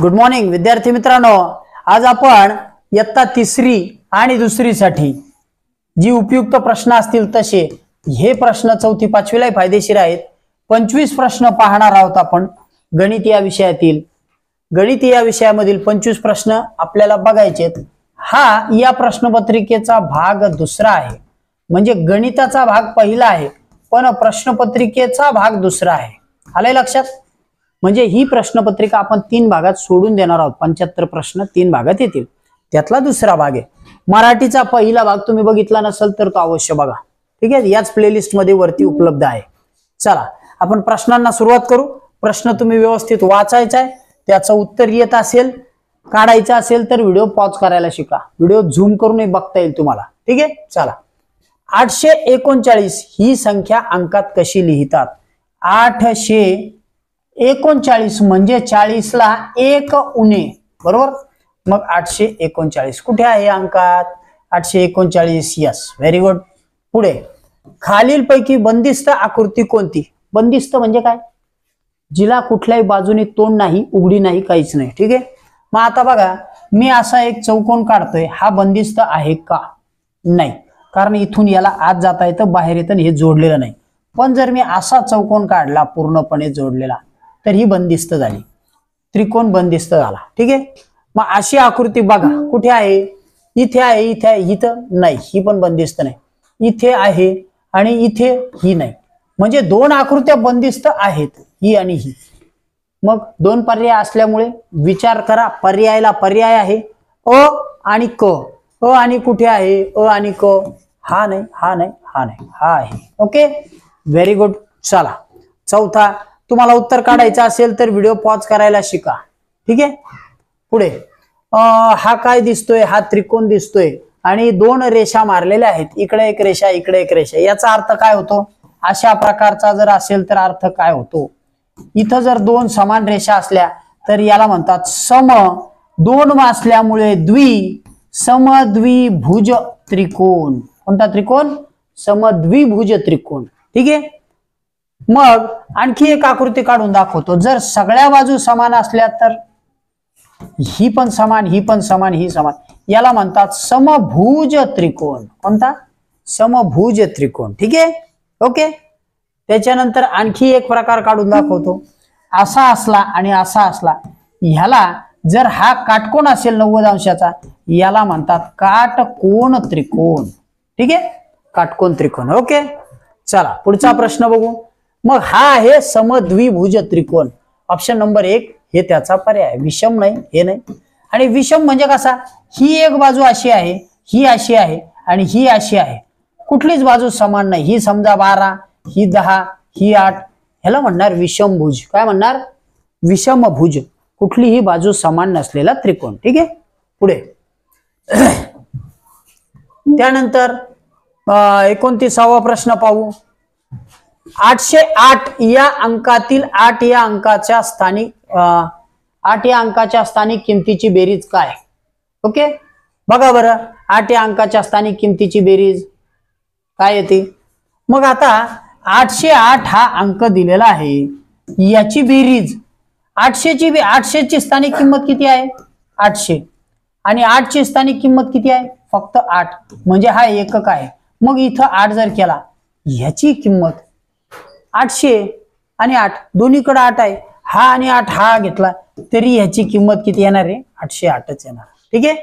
Good morning विद्यार्थी मित्रांनो, आज आपण इयत्ता तिसरी आणि दुसरीसाठी जी उपयुक्त प्रश्न असतील तसे हे प्रश्न चौथी पाचवीला फायदेशीर आहेत. 25 प्रश्न पाहणार आहोत आपण गणित या विषयातील. गणित या विषयामधील 25 प्रश्न आपल्याला बघायचे आहेत. हा या प्रश्नपत्रिकेचा भाग दुसरा आहे, म्हणजे गणिताचा भाग पहिला आहे पण प्रश्नपत्रिकेचा भाग दुसरा आहे. आलंय लक्षात? म्हणजे ही प्रश्नपत्रिका आपण 3 भागात सोडून देणार आहोत. 75 प्रश्न 3 भागात येतील, त्यातला दुसरा भाग आहे. मराठीचा पहिला भाग तुम्ही बघितला नसेल तर तो अवश्य बघा. ठीक आहे, याच प्लेलिस्ट मध्ये वरती उपलब्ध आहे. चला आपण प्रश्नांना सुरुवात करू. प्रश्न तुम्ही व्यवस्थित वाचायचा आहे, त्याचं उत्तर येत असेल काढायचं असेल तर व्हिडिओ पॉज करायला शिका. व्हिडिओ झूम करून बघता येईल तुम्हाला. ठीक आहे, चला. 839 ही संख्या अंकात कशी लिहितात? 839 म्हणजे 40 ला 1 उणे, बरोबर. मग 839 कुठे आहे अंकात? 839. Yes, very good. पुढे, खालीलपैकी बंदिस्त आकृती कोणती? बंदिस्त म्हणजे काय? जिला कुठल्याही बाजूने तोंड नाही, उघडी नाही, काहीच नाही. ठीक आहे, मग आता बघा, मी असा एक चौकोन काढतोय, हा बंदिस्त आहे का? नाही, कारण इथून याला आत जाता येतं, बाहेर येतं, हे जोडलेलं नाही. पण जर मी असा चौकोन काढला पूर्णपणे जोडलेला तर ही बंदिस्त झाली, त्रिकोण बंदिस्त झाला. ठीक आहे, मग अशी आकृती बघा कुठे आहे? इथे आहे, इथे आहे, इथं नाही, ही पण बंदिस्त नाही. इथे आहे आणि इथे ही नाही, म्हणजे 2 आकृत्या बंदिस्त आहेत, ही आणि ही. मग 2 पर्याय असल्यामुळे विचार करा. पर्यायाला पर्याय आहे अ आणि क. अ आणि कुठे आहे? अ आणि क. हा नाही, हा नाही, हा नाही, हा आहे. Okay, very good. चला, चौथा. तुम्हाला उत्तर काढायचं असेल तर व्हिडिओ पॉज करायला शिका. ठीक आहे, पुढे. हा काय दिसतोय? हा त्रिकोण दिसतोय आणि 2 रेषा मारलेल्या आहेत, इकडे एक रेषा, इकडे एक रेषा. याचा अर्थ काय होतो? अशा प्रकारचा जर असेल तर अर्थ काय होतो? इथं जर 2 समान रेषा असल्या तर याला म्हणतात सम. 2 असल्यामुळे समद्विभुज त्रिकोण. कोणता त्रिकोण? समद्विभुज त्रिकोण. ठीक आहे, मग आणखी एक आकृती काढून दाखवतो. जर सगळ्या बाजू समान असल्या तर ही पण समान, ही पण समान, ही समान, याला म्हणतात समभुज त्रिकोण. कोणता? समभुज त्रिकोण. ठीक आहे, ओके. त्याच्यानंतर आणखी एक प्रकार काढून दाखवतो. असा असला आणि असा असला, ह्याला जर हा काटकोन असेल 90 अंशाचा, याला म्हणतात काटकोन त्रिकोण. ठीक आहे, काटकोन त्रिकोण. ओके, चला पुढचा प्रश्न बघू. मग हा आहे समद्विभुज त्रिकोण. ऑप्शन नंबर 1 हे त्याचा पर्याय. विषम नाही, हे नाही. आणि विषम म्हणजे कसा? ही एक बाजू अशी आहे, ही अशी आहे आणि ही अशी आहे, कुठलीच बाजू समान नाही. ही समजा 12, ही 10, ही 8, ह्याला म्हणणार विषमभुज. काय म्हणणार? विषमभुज. कुठलीही बाजू समान नसलेला त्रिकोण. ठीक आहे, पुढे. त्यानंतर 29वा प्रश्न पाहू. 808 या अंकातील 8 या अंकाच्या स्थानिक किमतीची बेरीज काय? ओके, बघा बरं, 8 या अंकाच्या स्थानिक किमतीची बेरीज काय येते? मग आता 808 हा अंक दिलेला आहे, याची बेरीज 800 ची स्थानिक किंमत किती आहे? 800. आणि 8 ची स्थानिक किंमत किती आहे? फक्त 8, म्हणजे हा एकक आहे. मग इथं 8 जर केला, ह्याची किंमत 800 आणि 8 दोन्हीकडे 8 आहे, हा आणि 8 हा घेतला तरी ह्याची किंमत किती येणार आहे? 808च येणार. ठीक आहे,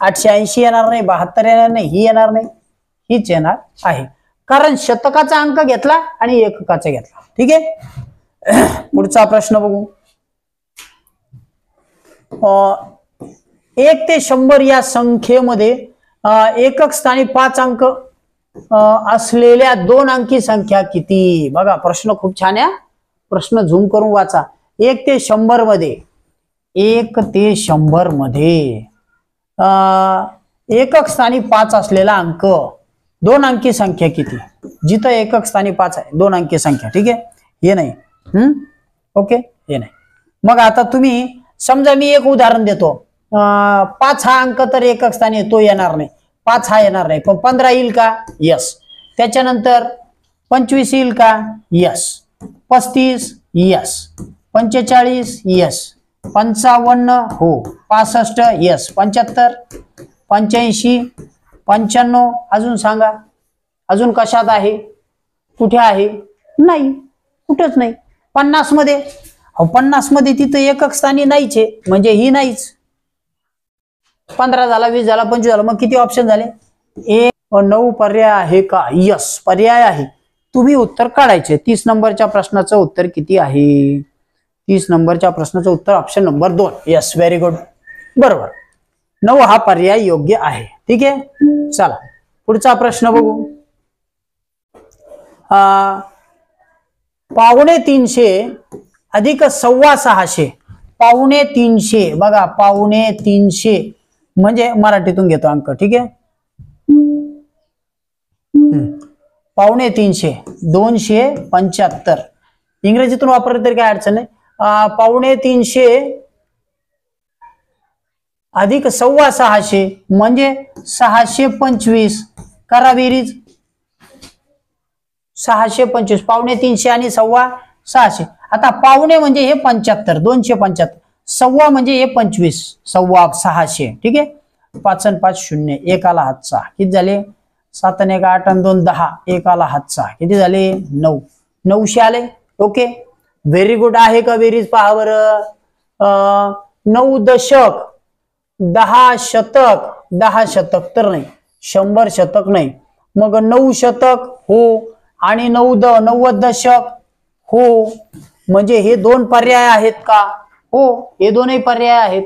880 येणार नाही, 72 येणार नाही, ही येणार नाही, हीच येणार आहे, कारण शतकाचा अंक घेतला आणि एककाचा घेतला. ठीक आहे, पुढचा प्रश्न बघू. 1 ते 100 या संख्येमध्ये एकक स्थानी 5 अंक असलेल्या 2 अंकी संख्या किती? बघा, प्रश्न खूप छान आहे. प्रश्न झूम करून वाचा. 1 ते 100 मध्ये, 1 ते 100 मध्ये एकक स्थानी 5 असलेला अंक 2 अंकी संख्या किती? जिथं एकक स्थानी 5 आहे, 2 अंकी संख्या. ठीक आहे, हे नाही. ओके, हे नाही. मग आता तुम्ही समजा, मी एक उदाहरण देतो. 5 हा अंक तर एकक स्थानी तो येणार नाही, 5 हा येणार नाही, पण 15 येईल का? यस. त्याच्यानंतर 25 येईल का? यस. 35 यस. 45 यस. 55 हो, 65 यस, 75 85 95 अजून सांगा, अजून कशात आहे, कुठे आहे, नाही कुठेच नाही. 50 मध्ये, 50 मध्ये तिथं एकक स्थानी नाहीच आहे, म्हणजे ही नाहीच. 15 झाला, 20 झाला, 25 झाला, मग किती ऑप्शन झाले, 1 व 9 पर्याय आहे का, यस पर्याय आहे. तुम्ही उत्तर काढायचे. 30 नंबरच्या प्रश्नाचं उत्तर किती आहे, 30 नंबरच्या प्रश्नाचं उत्तर option number 2, yes very good, बरोबर. 9 हा पर्याय योग्य आहे. ठीक आहे, चला पुढचा प्रश्न बघू. 350 अधिक 625, 350 बघा, 350 म्हणजे मराठीतून घेतो अंक. ठीक आहे, 350 275, इंग्रजीतून वापरलं तरी काय अडचण नाही. 350 अधिक 625 म्हणजे 625, करा बेरीज. 625, 350 आणि 625. आता पावणे म्हणजे हे 75, 275, सव्वा म्हणजे हे 25, सव्वा 600. ठीक आहे, 5 आणि 5 0, 1 आला हातचा, किती झाले 7 आणि 1 8 आणि 2 10, 1 आला हातचा, किती झाले 9, 900 आले. Okay very good. आहे का बेरीज पहा बरं. 9 दशक, 10 शतक, 10 शतक तर नाही, 100 शतक नाही, मग 9 शतक हो, आणि 90 दशक हो, म्हणजे हे 2 पर्याय आहेत का, हो हे दोनही पर्याय आहेत.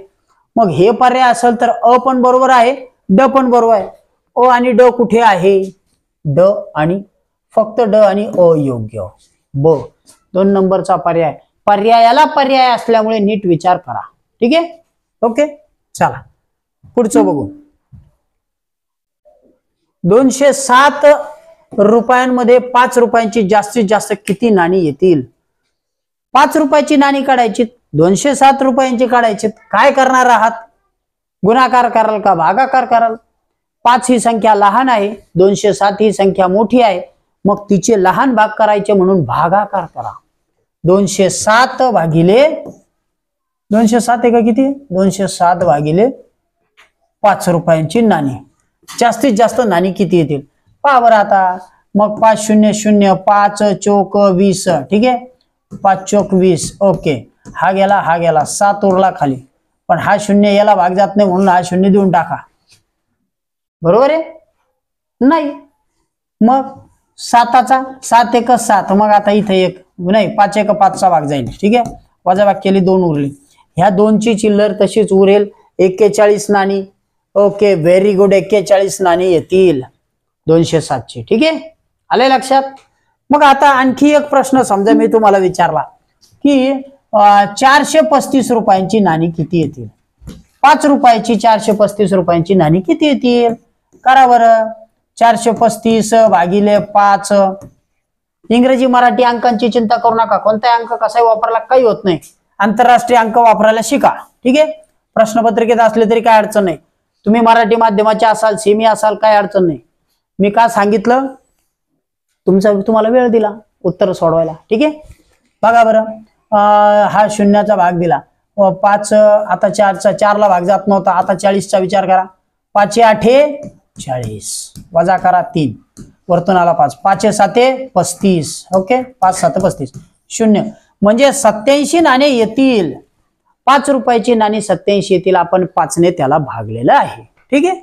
मग हे पर्याय असेल तर अ पण बरोबर आहे, ड पण बरोबर आहे. अ आणि ड कुठे आहे, ड आणि फक्त ड आणि अ योग्य, ब 2 नंबरचा पर्याय. पर्यायाला पर्याय असल्यामुळे नीट विचार करा. ठीक आहे, ओके चला पुढचं बघू. 207 रुपयांमध्ये 5 रुपयांची जास्तीत जास्त किती नाणी येतील. 5 रुपयाची नाणी काढायची, 207 रुपयांची काढायची. काय करणार आहात, गुणाकार कराल का भागाकार कराल. 5 ही संख्या लहान आहे, 207 ही संख्या मोठी आहे, मग तिचे लहान भाग करायचे म्हणून भागाकार करा. 207 भागिले 207 आहे का किती, 207 भागिले 5 रुपयांची नाणी, जास्तीत जास्त नाणी किती येतील पहा बरं. आता मग 5 0 0, 5 चोक 20. ठीक आहे, 5 चोक 20. ओके, हा गेला 7 उरला खाली, पण हा 0 याला भाग जात नाही म्हणून हा 0 देऊन टाका. बरोबर आहे, नाही मग 7चा 7 1 7, मग आता इथे 1 नाही, 5 1 5चा भाग जाईल. ठीक आहे, वजाबाकी केली 2 उरली, ह्या 2ची चिल्लर तशीच उरेल, 41 नाणी. ओके व्हेरी गुड, 41 नाणी येतील 207ची. ठीक आहे, आले लक्षात. मग आता आणखी एक प्रश्न समजा मी तुम्हाला विचारला की 435 रुपयांची नाणी किती येतील. 5 रुपयाची 435 रुपयांची नाणी किती येतील, करा बरं. 435 भागिले 5. इंग्रजी मराठी अंकांची चिंता करू नका, कोणताही अंक कसाही वापरला काही होत नाही, आंतरराष्ट्रीय अंक वापरायला शिका. ठीक आहे, प्रश्नपत्रिकेत असले तरी काय अडचण नाही, तुम्ही मराठी माध्यमाचे असाल, सेमी असाल, काय अडचण नाही. मी का सांगितलं, तुम्हाला वेळ दिला उत्तर सोडवायला. ठीक आहे, बघा बरं. हा 0चा भाग दिला, 5 आता 4ला भाग जात नव्हता, आता 40चा विचार करा. 5 8 40, वजा करा 3, वरतून आला 5, 5 7 35. ओके, 5 7 35, 0 म्हणजे 87 नाणे येतील. 5 रुपयाची नाणी 87 येतील, आपण 5ने त्याला भागलेलं आहे. ठीक आहे,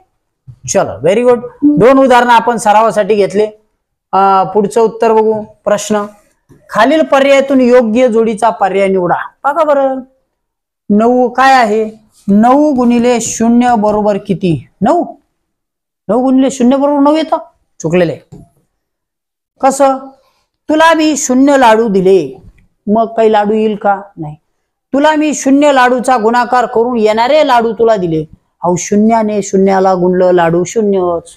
चलो व्हेरी गुड. 2 उदाहरणं आपण सरावासाठी घेतले. पुढचं उत्तर बघू. प्रश्न, खालील पर्यायातून योग्य जोडीचा पर्याय निवडा. बघा बरं, 9 काय आहे, 9 गुणिले 0 बरोबर किती, 9. 9 गुणिले 0 बरोबर 9 येतं, चुकलेले. कसं, तुला मी 0 लाडू दिले, मग काही लाडू येईल का, नाही. तुला मी 0 लाडूचा गुणाकार करून येणारे लाडू तुला दिले, अहो 0ने 0ला गुणलं, लाडू 0च.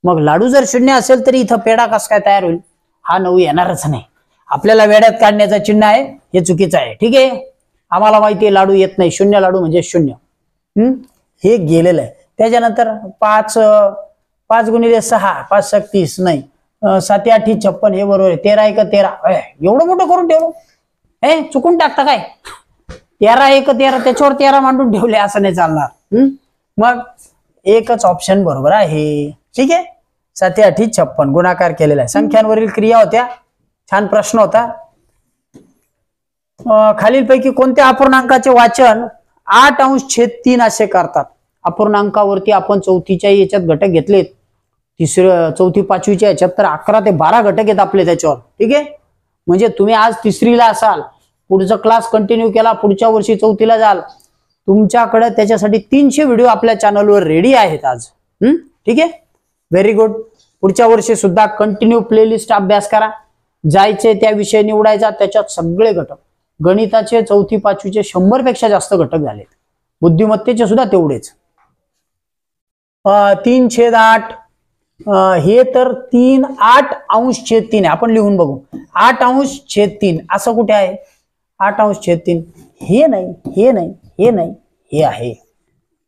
मग लाडू जर 0 असेल तरी इथं पेढा कस काय तयार होईल, हा 9 येणारच नाही. आपल्याला वेड्यात काढण्याचं चिन्ह आहे, हे चुकीचं आहे. ठीक आहे, आम्हाला माहिती आहे लाडू येत नाही, 0 लाडू म्हणजे 0. हे गेलेलं आहे. त्याच्यानंतर 5 गुणिले 6, 5 6 30 नाही, 7 8 56, हे बरोबर आहे. 13 1 13, एवढं मोठं करून ठेवलं, चुकून टाकता काय, 13 एक 13 त्याच्यावर 13 मांडून ठेवले असं नाही चालणार. मग एकच ऑप्शन बरोबर आहे. ठीक आहे. 7 8 56 गुणाकार केलेला आहे. संख्यांवरील क्रिया होत्या. छान प्रश्न होता. खालीलपैकी कोणत्या अपूर्णांकाचे वाचन 8/3 असे करतात? अपूर्णांकावरती आपण चौथीच्या याच्यात घटक घेतलेत. चौथी पाचवीच्या याच्यात तर 11 ते 12 घटक आहेत आपले त्याच्यावर. ठीक आहे. म्हणजे तुम्ही आज तिसरीला असाल, पुढचा क्लास कंटिन्यू केला, पुढच्या वर्षी चौथीला जाल, तुमच्याकडे त्याच्यासाठी 300 व्हिडिओ आपल्या चॅनलवर रेडी आहेत आज. ठीक आहे. Very good. पुढच्या वर्षी सुद्धा कंटिन्यू प्लेलिस्ट अभ्यास करा. जायचे त्या विषय निवडायचा, त्याच्यात सगळे घटक. गणिताचे चौथी पाचवीचे 100 पेक्षा जास्त घटक झालेत. बुद्धिमत्तेचे सुद्धा तेवढेच. 3/8 हे तर 3 8/3 आपण लिहून बघू. 8/3 असं कुठे आहे? 8/3 हे नाही, हे नाही, हे नाही, हे आहे.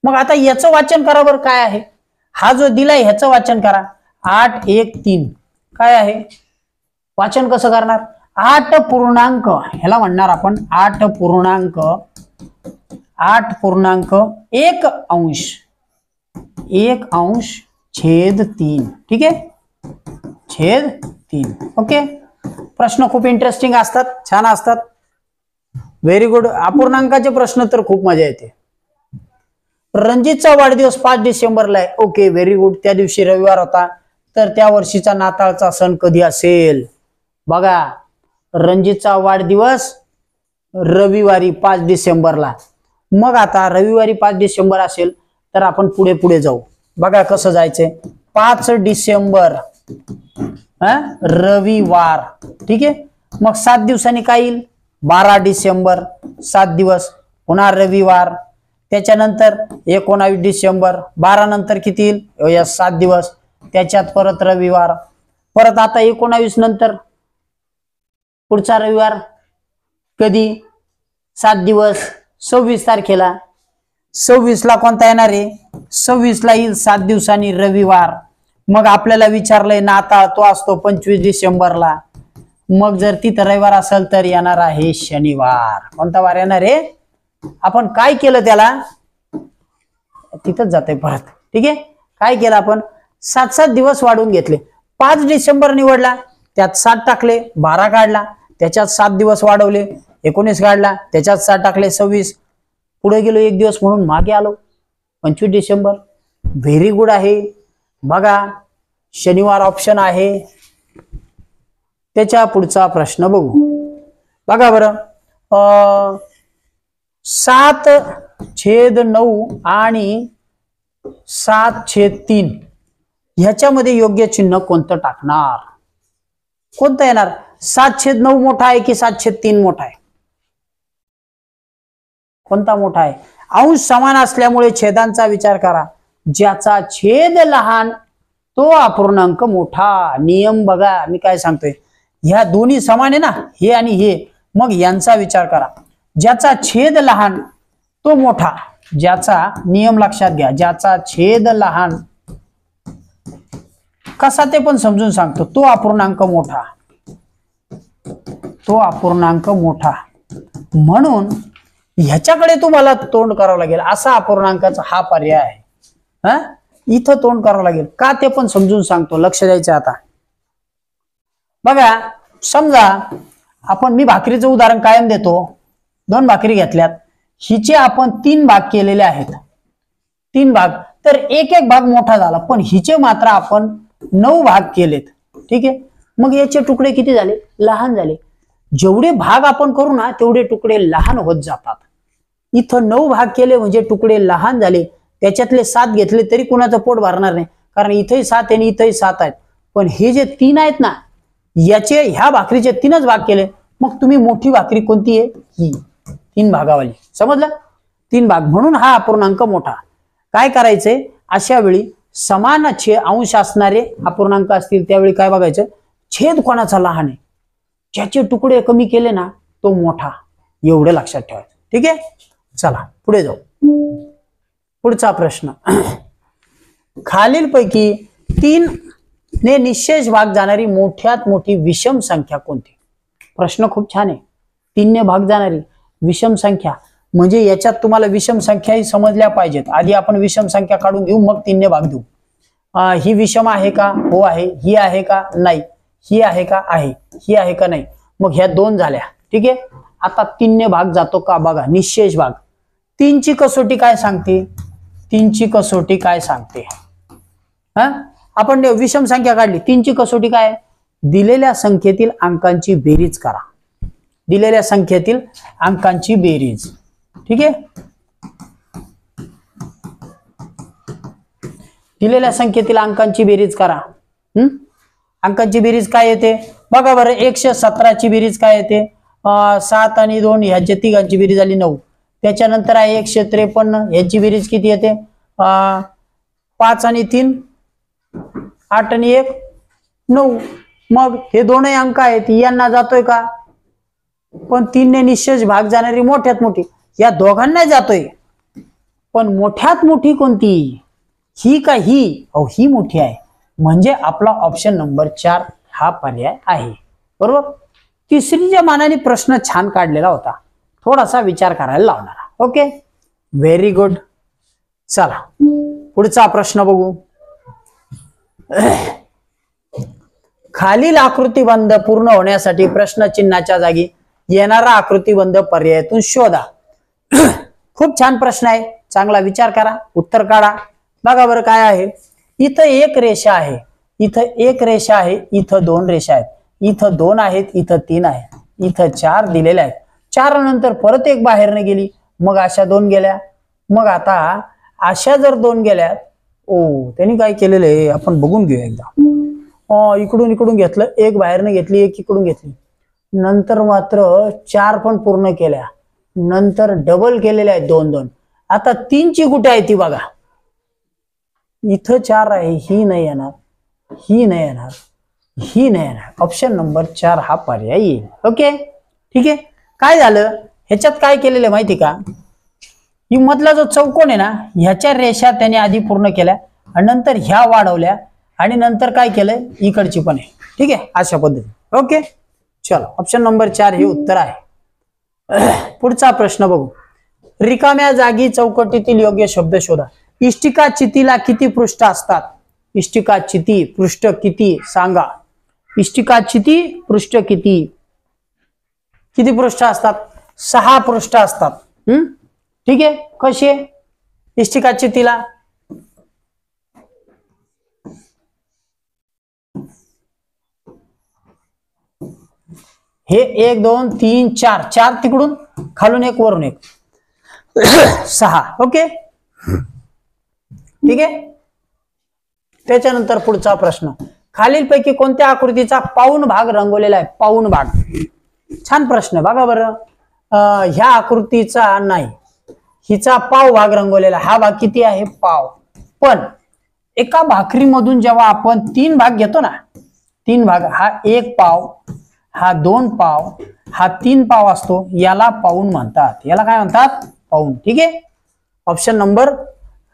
मग आता याचं वाचन करा बरं. काय आहे हा जो दिलाय ह्याचं वाचन करा. 8 1 3 काय आहे? वाचन कसं करणार? 8 पूर्णांक ह्याला म्हणणार आपण 8 पूर्णांक 1 अंश 1 अंश छेद 3. ठीक आहे. छेद 3. ओके. प्रश्न खूप इंटरेस्टिंग असतात, छान असतात. Very good. अपूर्णांकाचे प्रश्न तर खूप मजा येते. रणजितचा वाढदिवस 5 डिसेंबरला आहे. Okay, very good. त्या दिवशी रविवार होता, तर त्या वर्षीचा नाताळचा सण कधी असेल? बघा, रणजितचा वाढदिवस रविवारी 5 डिसेंबरला. मग आता रविवारी 5 डिसेंबर असेल तर आपण पुढे पुढे जाऊ. बघा कसं जायचंय. 5 डिसेंबर रविवार. ठीक आहे. मग 7 दिवसांनी काय येईल? 12 डिसेंबर 7 दिवस, पुन्हा रविवार. त्याच्यानंतर 19 डिसेंबर 12 नंतर किती येईल? 7 दिवस. त्याच्यात परत रविवार. परत आता 19 नंतर पुढचा रविवार कधी? 7 दिवस. 26 तारखेला. 26 ला कोणता येणार आहे? 26 ला येईल 7 दिवसांनी रविवार. मग आपल्याला विचारलंय नाताळ तो असतो 25 डिसेंबरला. मग जर तिथं रविवार असेल तर येणार आहे शनिवार. कोणता वार येणार आहे? आपण काय केलं त्याला? तिथंच जाते परत. ठीक आहे. काय केलं आपण? 7 दिवस वाढवून घेतले. 5 डिसेंबर निवडला, त्यात 7 टाकले, 12 काढला, त्याच्यात 7 दिवस वाढवले, 19 काढला, त्याच्यात 7 टाकले, 26. पुढे गेलो 1 दिवस म्हणून मागे आलो 25 डिसेंबर. व्हेरी गुड आहे. बघा, शनिवार ऑप्शन आहे. त्याच्या पुढचा प्रश्न बघू. बघा बरं. 7/9 आणि 7/3 ह्याच्यामध्ये योग्य चिन्ह कोणतं टाकणार? कोणतं येणार? 7/9 मोठा आहे की 7/3 मोठा आहे? कोणता मोठा आहे? अंश समान असल्यामुळे छेदांचा विचार करा. ज्याचा छेद लहान तो अपूर्णांक मोठा. नियम बघा मी काय सांगतोय. ह्या दोन्ही समान आहे ना, हे आणि हे. मग यांचा विचार करा. ज्याचा छेद लहान तो मोठा. ज्याचा नियम लक्षात घ्या. ज्याचा छेद लहान कसा ते पण समजून सांगतो. तो अपूर्णांक मोठा. तो अपूर्णांक मोठा. म्हणून ह्याच्याकडे तुम्हाला तोंड करावं लागेल. असा अपूर्णांकाचा हा पर्याय आहे. इथं तोंड करावं लागेल का ते पण समजून सांगतो. लक्ष द्यायचं. आता बघा, समजा आपण, मी भाकरीचं उदाहरण कायम देतो. 2 भाकरी घेतल्यात, हिचे आपण 3 भाग केलेले आहेत. 3 भाग, तर एक भाग मोठा झाला, पण हिचे मात्र आपण 9 भाग केलेत. ठीक आहे. मग याचे तुकडे किती झाले? लहान झाले. जेवढे भाग आपण करू ना तेवढे तुकडे लहान होत जातात. इथं 9 भाग केले म्हणजे तुकडे लहान झाले. त्याच्यातले 7 घेतले तरी कुणाचं पोट भरणार नाही, कारण इथेही 7 आणि इथेही 7 आहेत. पण हे जे 3 आहेत ना, याचे ह्या भाकरीचे 3च भाग केले. मग तुम्ही मोठी भाकरी कोणती आहे? ही 3 भागावाली. समजलं? 3 भाग. म्हणून हा अपूर्णांक मोठा. काय करायचंय अशा वेळी? समान अंश असणारे अपूर्णांक असतील त्यावेळी काय बघायचं? छेद कोणाचा लहान आहे, ज्याचे तुकडे कमी केले ना तो मोठा. एवढं लक्षात ठेवायचं. ठीक आहे. चला पुढे जाऊ. पुढचा प्रश्न. खालीलपैकी 3 ने निशेष भाग जाणारी मोठ्यात मोठी विषम संख्या कोणती? प्रश्न खूप छान आहे. 3 ने भाग जाणारी विषम संख्या. म्हणजे याच्यात तुम्हाला विषम संख्याही समजल्या पाहिजेत. आधी आपण विषम संख्या काढून घेऊ, मग 3 ने भाग देऊ. ही विषम आहे का? हो आहे. ही आहे का? नाही. ही आहे का? आहे. ही आहे का? नाही. मग ह्या 2 झाल्या. ठीक आहे. आता 3 ने भाग जातो का बघा. निशेष भाग. 3 ची कसोटी काय सांगते? 3 ची कसोटी काय सांगते? आपण विषम संख्या काढली. 3 ची कसोटी काय? दिलेल्या संख्येतील अंकांची बेरीज करा. दिलेल्या संख्येतील अंकांची बेरीज. ठीक आहे. दिलेल्या संख्येतील अंकांची बेरीज करा. अंकांची बेरीज काय येते बघा बरं. 117 ची बेरीज काय येते? 7 आणि 2 ह्याच्या तिघांची बेरीज झाली 9. त्याच्यानंतर आहे 153. ह्याची बेरीज किती येते? 5 आणि 3 8 आणि 1 9. मग हे दोनही अंक आहेत, यांना जातोय का? पण 3 ने निशेष भाग जाणारी मोठ्यात मोठी या दोघांना जातोय. पण मोठ्यात मोठी कोणती? ही का ही? अहो ही मोठी आहे. म्हणजे आपला ऑप्शन नंबर 4 हा पर्याय आहे. बरोबर. तिसरीच्या मानाने प्रश्न छान काढलेला होता, थोडासा विचार करायला लावणारा. Okay, very good. चला पुढचा प्रश्न बघू. खालील आकृतिबंध पूर्ण होण्यासाठी प्रश्न चिन्हाच्या जागी येणारा आकृतिबंध पर्यायातून शोधा. खूप छान प्रश्न आहे, चांगला विचार करा, उत्तर काढा. बघा बरं काय आहे. इथं एक रेषा आहे, इथं एक रेषा आहे, इथं 2 रेषा आहेत, इथं 2 आहेत, इथं 3 आहेत, इथं 4 दिलेल्या आहेत. 4 नंतर परत एक बाहेरने गेली, मग अशा 2 गेल्या. मग आता अशा जर 2 गेल्या, त्यांनी काय केलेलं आहे आपण बघून घेऊया एकदा. इकडून इकडून घेतलं, एक बाहेरने घेतली, एक इकडून घेतली. नंतर मात्र 4 पण पूर्ण केल्या, नंतर डबल केलेल्या आहेत 2-2. आता 3 ची कुठे आहे ती बघा. इथं 4 आहे, ही नाही येणार, ही नाही येणार, ही नाही येणार. ऑप्शन नंबर 4 हा पर्याय येईल. ओके ठीक आहे. काय झालं ह्याच्यात काय केलेलं माहिती का? ही मधला जो चौकोन आहे ना, ह्याच्या रेषा त्याने आधी पूर्ण केल्या आणि नंतर ह्या वाढवल्या आणि नंतर काय केलंय इकडची पण आहे. ठीक आहे, अशा पद्धतीने. ओके चलो, ऑप्शन नंबर 4 हे उत्तर आहे. पुढचा प्रश्न बघू. रिकाम्या जागी चौकटीतील योग्य शब्द शोधा. इष्टिका चितीला किती पृष्ठ असतात? इष्टिका चिती पृष्ठ किती सांगा. इष्टिका चिती पृष्ठ किती? किती पृष्ठ असतात? 6 पृष्ठ असतात. ठीक आहे. कशी आहे इष्टिका चितीला? हे 1 2 3 4 4 तिकडून खालून 1 वरून 1 6. ओके ठीक आहे. त्याच्यानंतर पुढचा प्रश्न. खालीलपैकी कोणत्या आकृतीचा पाऊण भाग रंगवलेला आहे? पाऊण भाग. छान प्रश्न बघा बरं. ह्या आकृतीचा नाही, हिचा पाव भाग रंगवलेला. हा भाग किती आहे? पाव. पण एका भाकरीमधून जेव्हा आपण 3 भाग घेतो ना, 3 भाग, हा 1 पाव, हा 2 पाव, हा 3 पाव असतो, याला पाऊण म्हणतात. याला काय म्हणतात? पाऊण. ठीक आहे. ऑप्शन नंबर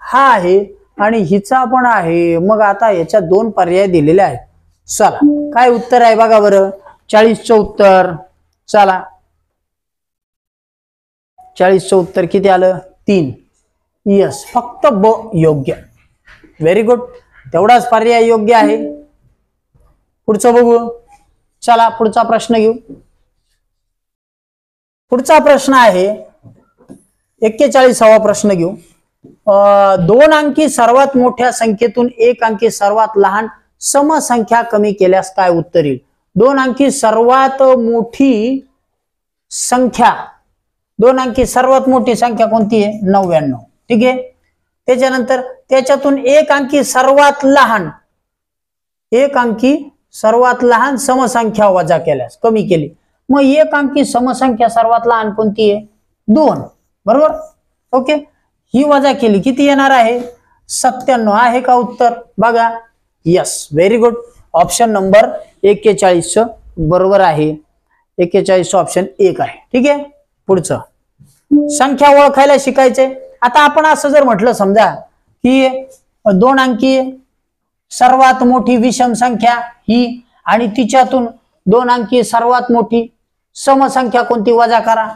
हा आहे आणि हिचा पण आहे. मग आता याच्या 2 पर्याय दिलेले आहेत. चला काय उत्तर आहे बघा बरं. 40चं उत्तर. चला 40चं उत्तर किती आलं? 3. यस, फक्त ब योग्य. व्हेरी गुड, तेवढाच पर्याय योग्य आहे. पुढचं बघू. चला पुढचा प्रश्न घेऊ. पुढचा प्रश्न आहे 41वा प्रश्न घेऊ. 2 अंकी सर्वात मोठ्या संख्येतून 1 अंकी सर्वात लहान समसंख्या कमी केल्यास काय उत्तर येईल? 2 अंकी सर्वात मोठी संख्या, 2 अंकी सर्वात मोठी संख्या कोणती आहे? 99. ठीक आहे. त्याच्यानंतर त्याच्यातून 1 अंकी सर्वात लहान, 1 अंकी सर्वात लहान समसंख्या वजा केल्यास, कमी केली. मग 1 अंकी समसंख्या सर्वात लहान कोणती आहे? 2. बरोबर. ओके, ही वजा केली, किती येणार आहे? 97. आहे का उत्तर? बघा. Yes, very good. Option number 41 बरोबर आहे. 41 ऑप्शन 1 आहे. ठीक आहे. पुढचं. संख्या ओळखायला शिकायचे. आता आपण असं जर म्हटलं समजा की 2 अंकी सर्वात मोठी विषम संख्या ही, आणि तिच्यातून 2 अंकी सर्वात मोठी समसंख्या कोणती वजा करा.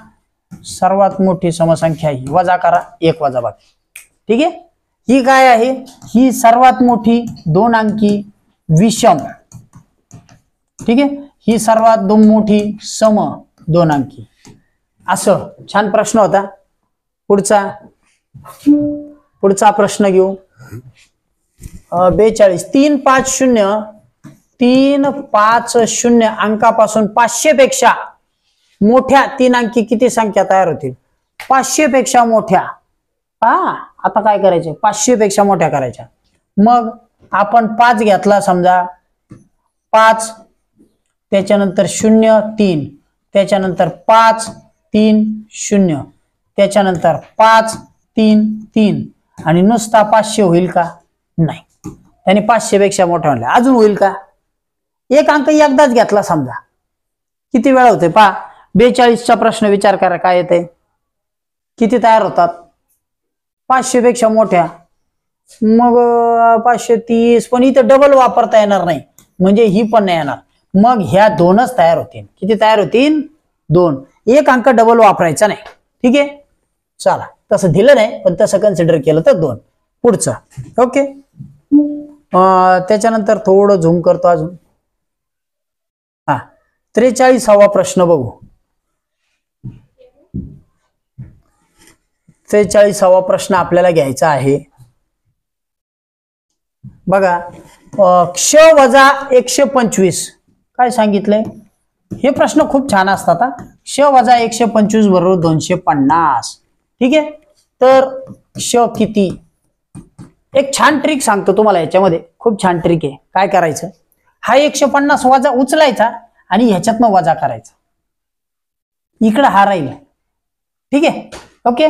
सर्वात मोठी समसंख्या ही वजा करा 1 वजाबाकी. ठीक आहे. ही काय आहे? ही सर्वात मोठी 2 अंकी विषम. ठीक आहे. ही सर्वात मोठी सम 2 अंकी. असं छान प्रश्न होता. पुढचा प्रश्न घेऊ. 42 350 अंकापासून 500 पेक्षा मोठ्या 3 अंकी किती संख्या तयार होतील? 500 पेक्षा मोठ्या. आता काय करायचे? 500 पेक्षा मोठ्या करायच्या. मग आपण 5 घेतला समजा, 5 त्याच्यानंतर 0 3 त्याच्यानंतर 5 3 0 त्याच्यानंतर 5 3 3 आणि नुसता 500 होईल का? नाही. त्याने 500 पेक्षा मोठा म्हणलं. अजून होईल का? एक अंक एकदाच घेतला समजा, किती वेळा होते पहा. 42चा प्रश्न विचार करा काय येते. किती तयार होतात? 500 पेक्षा मोठ्या. मग 530. पण इथं डबल वापरता येणार नाही, म्हणजे ही पण नाही येणार. मग ह्या 2च तयार होतील. किती तयार होतील? 2. एक अंक डबल वापरायचा नाही. ठीक आहे. चला, तसं दिलं नाही पण तसं कन्सिडर केलं तर 2. पुढचं. ओके. त्याच्यानंतर थोडं झूम करतो अजून. 43वा प्रश्न बघू. 43वा प्रश्न आपल्याला घ्यायचा आहे. बघा, क्ष वजा 125 काय सांगितलंय? हे प्रश्न खूप छान असतात. क्ष वजा 125 बरोबर 250. ठीक आहे. तर क्ष किती? एक छान ट्रिक सांगतो तुम्हाला याच्यामध्ये. खूप छान ट्रिक आहे. काय करायचं? हा 150 वजा उचलायचा आणि ह्याच्यातनं वजा करायचा. इकडे हा राहील. ठीक आहे. ओके.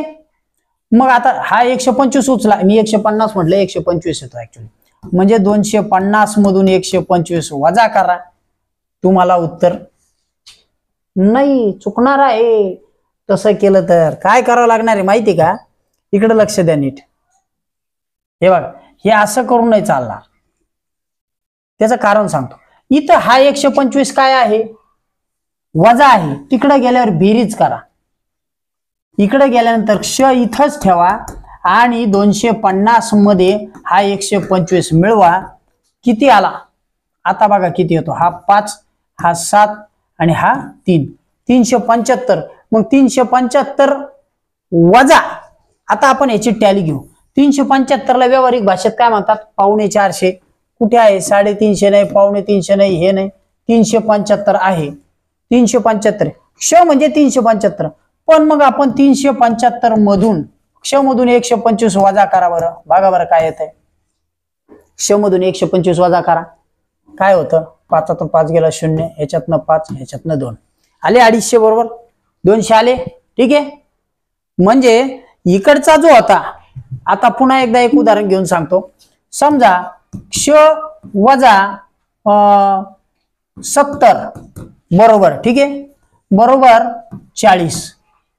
मग आता हा 125 उचला. मी 150 म्हटलं, 125 येतो ऍक्च्युली. म्हणजे 250 मधून 125 वजा करा. तुम्हाला उत्तर नाही चुकणार आहे. तसं केलं तर काय करावं लागणार आहे माहिती का? इकडे लक्ष द्या नीट. हे बघा, हे असं करून नाही चालणार. त्याचं कारण सांगतो. इथं हा 125 काय आहे? वजा आहे. तिकडे गेल्यावर बेरीज करा. इकडे गेल्यानंतर क्ष इथंच ठेवा आणि 250 मध्ये हा 125 मिळवा. किती आला? आता बघा किती येतो. हा 5, हा 7 आणि हा 3. 375. मग 375 वजा, आता आपण याची टॅली घेऊ. 375ला व्यावहारिक भाषेत काय म्हणतात? 450. कुठे आहे? 350 नाही, 350 नाही, हे नाही. 375 आहे. 375 क्ष म्हणजे 375. पण मग आपण 375 मधून क्ष मधून 125 वजा करा बरं. बघा बरं काय येत आहे. क्ष मधून 125 वजा करा. काय होतं? 5 5 गेला 0, ह्याच्यातनं 5, ह्याच्यातनं 2 आले. 250 बरोबर 200 आले. ठीक आहे. म्हणजे इकडचा जो होता, आता पुन्हा एकदा एक उदाहरण घेऊन सांगतो. समजा क्ष वजा 70 बरोबर. ठीक आहे. बरोबर 40.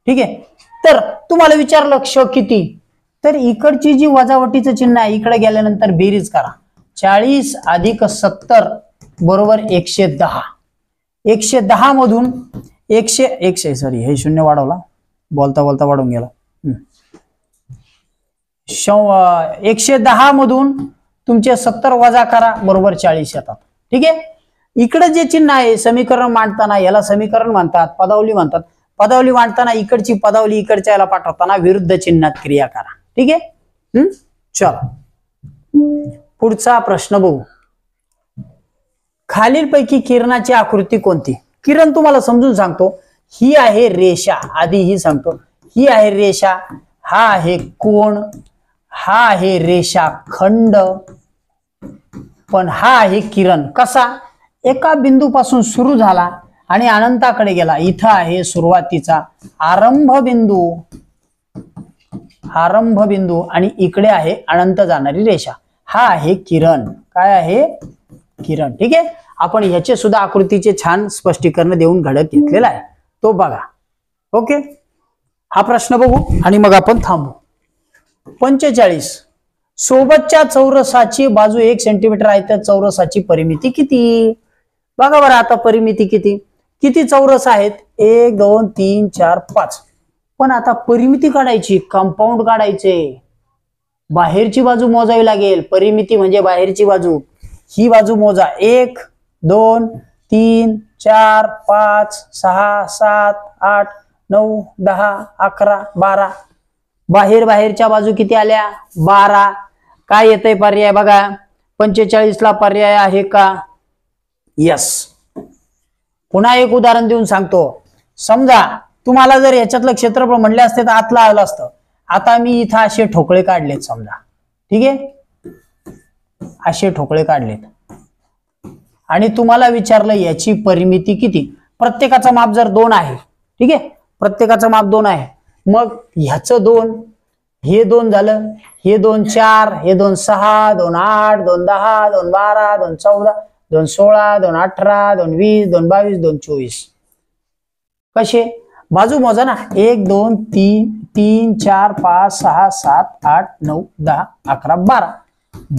ठीक आहे. तर तुम्हाला विचारलं क्ष किती? तर इकडची जी वजावटीचं चिन्ह आहे, इकडे गेल्यानंतर बेरीज करा. 40 अधिक 70 बरोबर 110. 110 मधून 100 सॉरी हे 0 वाढवला, बोलता बोलता वाढून गेला. 110 मधून तुमचे 70 वजा करा बरोबर 40 येतात. ठीक आहे. इकडे जे चिन्ह आहे समीकरण मांडताना याला समीकरण म्हणतात, पदावली म्हणतात. पदावली मांडताना इकडची पदावली इकडच्या याला पाठवताना विरुद्ध चिन्हात क्रिया करा. ठीक आहे. चला पुढचा प्रश्न बघू. खालीलपैकी किरणाची आकृती कोणती? किरण तुम्हाला समजून सांगतो. ही आहे रेषा. आधी ही सांगतो. ही आहे रेषा, हा आहे कोण, हा आहे रेषाखंड, पण हा आहे किरण. कसा? एका बिंदूपासून सुरू झाला आणि अनंताकडे गेला. इथं आहे सुरुवातीचा आरंभ बिंदू आणि इकडे आहे अनंत जाणारी रेषा. हा आहे किरण. काय आहे? किरण. ठीक आहे. आपण ह्याचे सुद्धा आकृतीचे छान स्पष्टीकरण देऊन घडत घेतलेला आहे, तो बघा. ओके. हा प्रश्न बघू आणि मग आपण थांबू. 45 सोबतच्या चौरसाची बाजू 1 सेंटीमीटर आहे, तर चौरसाची परिमिती किती? बघा बरं आता परिमिती किती किती चौरस आहेत? 1 2 3 4 5. पण आता परिमिती काढायची, कंपाऊंड काढायचे, बाहेरची बाजू मोजावी लागेल. परिमिती म्हणजे बाहेरची बाजू. ही बाजू मोजा. 1 2 3 4 5 6 7 8 9 10 11 12. बाहेरच्या बाजू किती आल्या? 12. काय येतंय पर्याय बघा? 45 ला पर्याय आहे का? यस. पुन्हा एक उदाहरण देऊन सांगतो. समजा तुम्हाला जर याच्यातलं क्षेत्रफळ म्हणले असते तर आतलं आलं असतं. आता मी इथं असे ठोकळे काढलेत समजा, ठीक आहे, असे ठोकळे काढलेत आणि तुम्हाला विचारलं याची परिमिती किती. प्रत्येकाचं माप जर 2 आहे, ठीक आहे, प्रत्येकाचं माप 2 आहे. मग ह्याचं 2, हे 2 झालं, हे 2 4, हे 2 6, 2 8, 2 10, 2 12, 2 14, 2 16, 2 18, 2 20, 2 22, 2 24. कसे? बाजू मोजा ना. 1 2 3 3 4 5 6 7 8 9 10 11 12.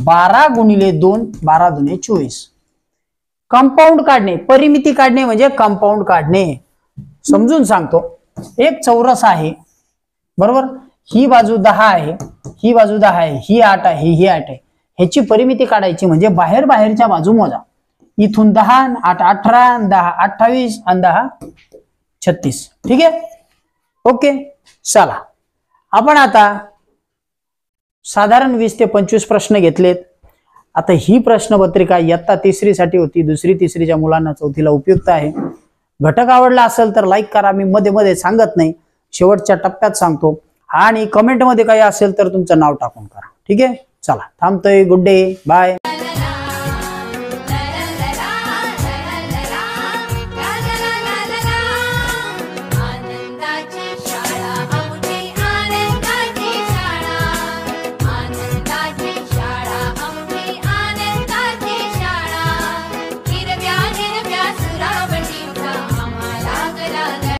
12 गुणिले 2, 12 दुने 24. कंपाऊंड काढणे, परिमिती काढणे म्हणजे कंपाऊंड काढणे. समजून सांगतो. एक चौरस आहे, बरोबर. ही बाजू 10 आहे, ही बाजू 10 आहे, ही 8 आहे, ही 8 आहे. ह्याची परिमिती काढायची म्हणजे बाहेरच्या बाजू मोजा. इथून 10 8 18 10 28 आणि 10 36. ठीक आहे, ओके. चला आपण आता साधारण 20 ते 25 प्रश्न घेतलेत. आता ही प्रश्नपत्रिका इयत्ता 3री साठी होती. 2री 3रीच्या मुलांना 4थीला उपयुक्त आहे. घटक आवडला असेल तर लाईक करा. मी मध्ये मध्ये सांगत नाही, शेवटच्या टप्प्यात सांगतो. आणि कमेंट मध्ये काही असेल तर तुमचं नाव टाकून करा. ठीक आहे, चला थांबतोय. Good day, bye.